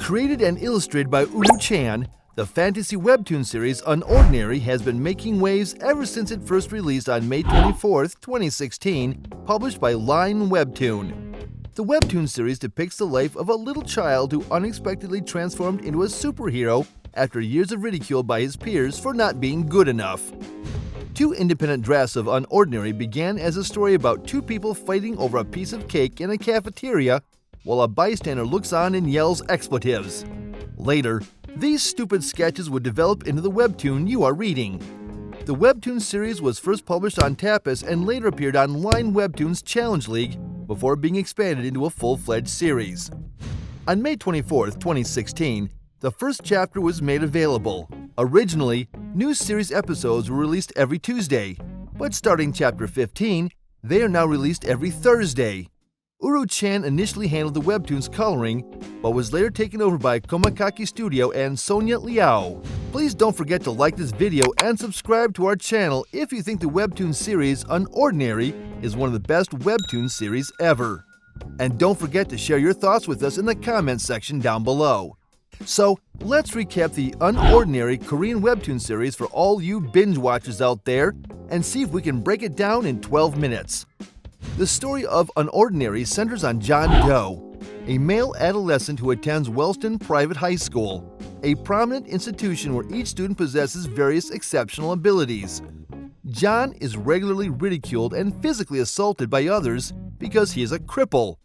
Created and illustrated by Uru-chan, the fantasy webtoon series unOrdinary has been making waves ever since it first released on May 24, 2016, published by Line Webtoon. The webtoon series depicts the life of a little child who unexpectedly transformed into a superhero after years of ridicule by his peers for not being good enough. Two independent drafts of unOrdinary began as a story about two people fighting over a piece of cake in a cafeteria while a bystander looks on and yells expletives. Later, these stupid sketches would develop into the webtoon you are reading. The webtoon series was first published on Tapas and later appeared on Line Webtoon's Challenge League before being expanded into a full-fledged series. On May 24, 2016, the first chapter was made available. Originally, new series episodes were released every Tuesday, but starting Chapter 15, they are now released every Thursday. Uru-chan initially handled the webtoon's coloring, but was later taken over by Komakaki Studio and Sonia Liao. Please don't forget to like this video and subscribe to our channel if you think the webtoon series unOrdinary is one of the best webtoon series ever. And don't forget to share your thoughts with us in the comments section down below. So, let's recap the unOrdinary Korean webtoon series for all you binge watchers out there and see if we can break it down in 12 minutes. The story of unOrdinary centers on John Doe, a male adolescent who attends Wellston Private High School, a prominent institution where each student possesses various exceptional abilities. John is regularly ridiculed and physically assaulted by others because he is a cripple,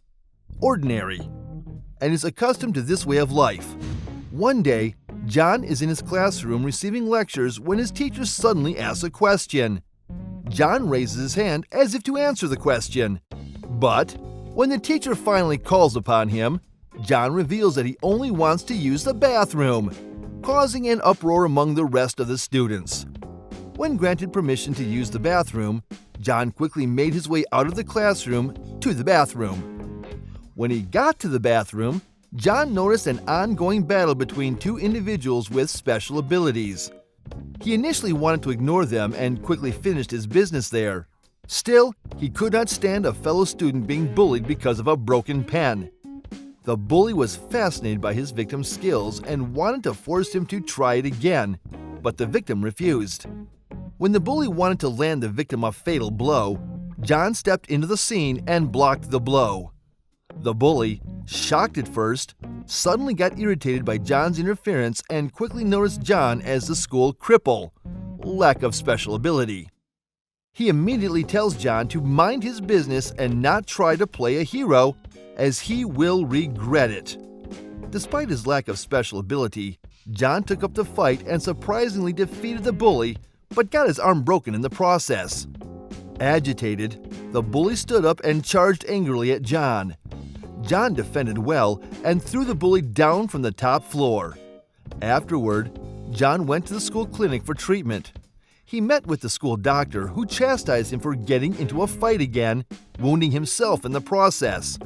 ordinary, and is accustomed to this way of life. One day, John is in his classroom receiving lectures when his teacher suddenly asks a question. John raises his hand as if to answer the question. But when the teacher finally calls upon him, John reveals that he only wants to use the bathroom, causing an uproar among the rest of the students. When granted permission to use the bathroom, John quickly made his way out of the classroom to the bathroom. When he got to the bathroom, John noticed an ongoing battle between two individuals with special abilities. He initially wanted to ignore them and quickly finished his business there. Still, he could not stand a fellow student being bullied because of a broken pen. The bully was fascinated by his victim's skills and wanted to force him to try it again, but the victim refused. When the bully wanted to land the victim a fatal blow, John stepped into the scene and blocked the blow. The bully, shocked at first, suddenly got irritated by John's interference and quickly noticed John as the school cripple, lack of special ability. He immediately tells John to mind his business and not try to play a hero, as he will regret it. Despite his lack of special ability, John took up the fight and surprisingly defeated the bully, but got his arm broken in the process. Agitated, the bully stood up and charged angrily at John. John defended well and threw the bully down from the top floor. Afterward, John went to the school clinic for treatment. He met with the school doctor, who chastised him for getting into a fight again, wounding himself in the process.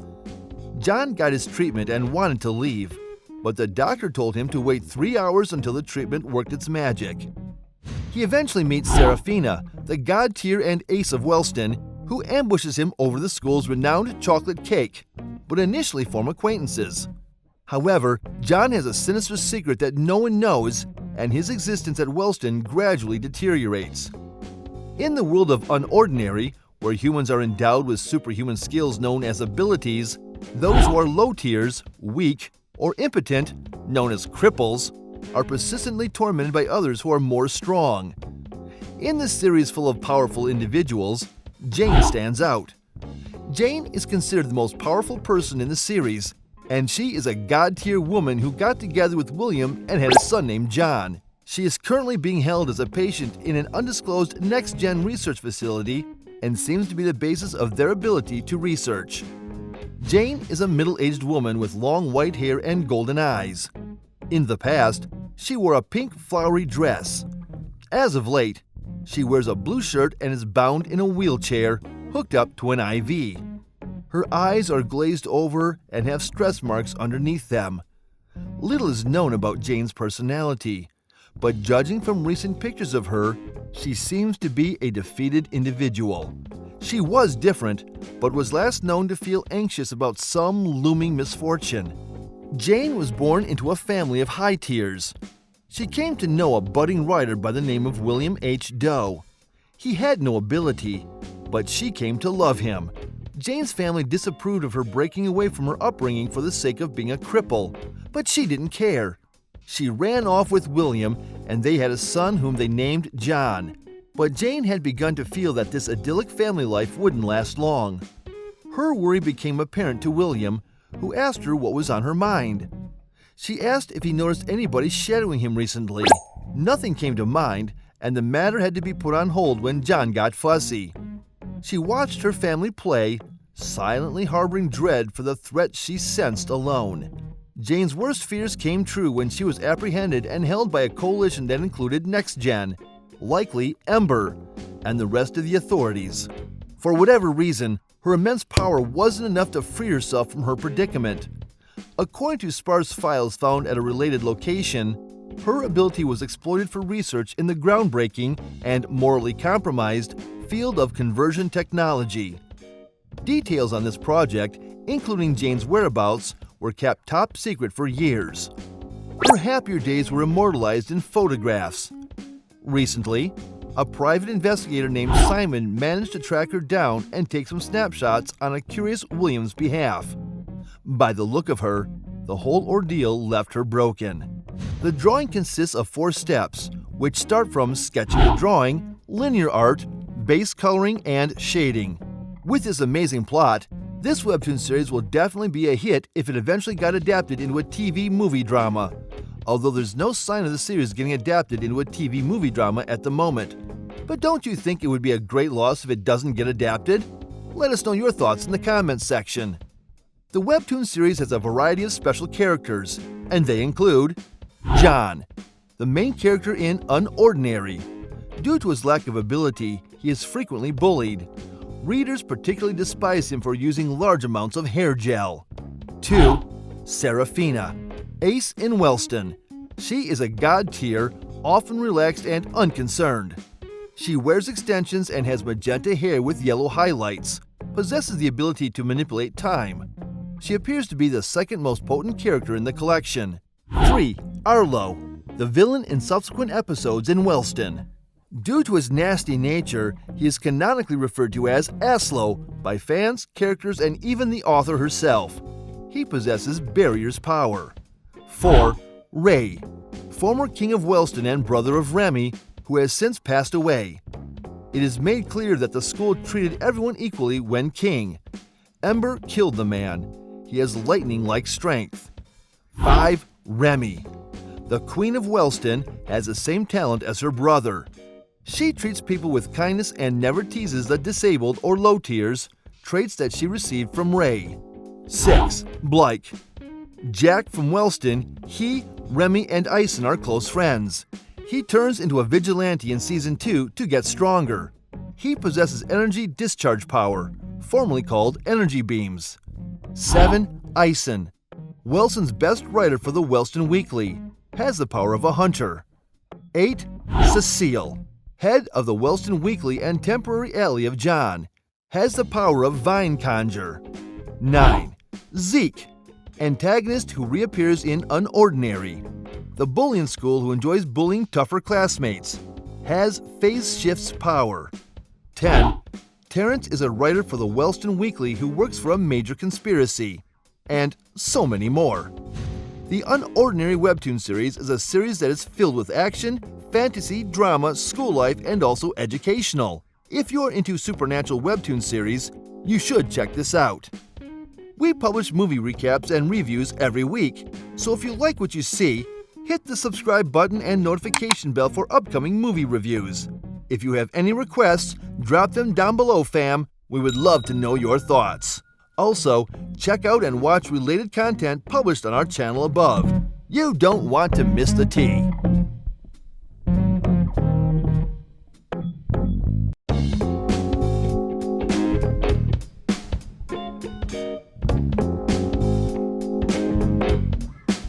John got his treatment and wanted to leave, but the doctor told him to wait 3 hours until the treatment worked its magic. He eventually meets Serafina, the god tier and ace of Wellston, who ambushes him over the school's renowned chocolate cake, but initially form acquaintances. However, John has a sinister secret that no one knows, and his existence at Wellston gradually deteriorates. In the world of unOrdinary, where humans are endowed with superhuman skills known as abilities, those who are low tiers, weak, or impotent, known as cripples, are persistently tormented by others who are more strong. In this series full of powerful individuals, Jane stands out. Jane is considered the most powerful person in the series, and she is a god-tier woman who got together with William and had a son named John. She is currently being held as a patient in an undisclosed next-gen research facility and seems to be the basis of their ability to research. Jane is a middle-aged woman with long white hair and golden eyes. In the past, she wore a pink flowery dress. As of late, she wears a blue shirt and is bound in a wheelchair, hooked up to an IV. Her eyes are glazed over and have stress marks underneath them. Little is known about Jane's personality, but judging from recent pictures of her, she seems to be a defeated individual. She was different, but was last known to feel anxious about some looming misfortune. Jane was born into a family of high tiers. She came to know a budding writer by the name of William H. Doe. He had no ability, but she came to love him. Jane's family disapproved of her breaking away from her upbringing for the sake of being a cripple, but she didn't care. She ran off with William, and they had a son whom they named John. But Jane had begun to feel that this idyllic family life wouldn't last long. Her worry became apparent to William, who asked her what was on her mind. She asked if he noticed anybody shadowing him recently. Nothing came to mind, and the matter had to be put on hold when John got fussy. She watched her family play, silently harboring dread for the threat she sensed alone. Jane's worst fears came true when she was apprehended and held by a coalition that included Next Gen, likely Ember, and the rest of the authorities. For whatever reason, her immense power wasn't enough to free herself from her predicament. According to sparse files found at a related location, her ability was exploited for research in the groundbreaking and morally compromised field of conversion technology. Details on this project, including Jane's whereabouts, were kept top secret for years. Her happier days were immortalized in photographs. Recently, a private investigator named Simon managed to track her down and take some snapshots on a curious William's behalf. By the look of her, the whole ordeal left her broken. The drawing consists of 4 steps, which start from sketching the drawing, linear art, base coloring, and shading. With this amazing plot, this webtoon series will definitely be a hit if it eventually got adapted into a TV movie drama, although there's no sign of the series getting adapted into a TV movie drama at the moment. But don't you think it would be a great loss if it doesn't get adapted? Let us know your thoughts in the comments section. The webtoon series has a variety of special characters, and they include John, the main character in unOrdinary. Due to his lack of ability, he is frequently bullied. Readers particularly despise him for using large amounts of hair gel. 2. Seraphina, ace in Wellston. She is a god tier, often relaxed and unconcerned. She wears extensions and has magenta hair with yellow highlights, possesses the ability to manipulate time. She appears to be the second most potent character in the collection. 3. Arlo, the villain in subsequent episodes in Wellston. Due to his nasty nature, he is canonically referred to as Aslo by fans, characters, and even the author herself. He possesses Barrier's power. 4. Ray, former king of Wellston and brother of Remy, who has since passed away. It is made clear that the school treated everyone equally when king. Ember killed the man. He has lightning-like strength. 5. Remy, the queen of Wellston, has the same talent as her brother. She treats people with kindness and never teases the disabled or low tiers, traits that she received from Ray. 6. Blake, Jack from Wellston. He, Remy, and Ison are close friends. He turns into a vigilante in Season 2 to get stronger. He possesses energy discharge power, formerly called energy beams. 7. Ison, Wellston's best writer for the Wellston Weekly, has the power of a hunter. 8. Cecile, head of the Wellston Weekly and temporary ally of John, has the power of vine conjure. 9. Zeke, antagonist who reappears in unOrdinary, the bullying school who enjoys bullying tougher classmates, has phase shifts power. 10. Terrence is a writer for the Wellston Weekly who works for a major conspiracy. And so many more. The unOrdinary webtoon series is a series that is filled with action, fantasy, drama, school life, and also educational. If you're into supernatural webtoon series, you should check this out. We publish movie recaps and reviews every week, so if you like what you see, hit the subscribe button and notification bell for upcoming movie reviews. If you have any requests, drop them down below, fam. We would love to know your thoughts. Also, check out and watch related content published on our channel above. You don't want to miss the tea.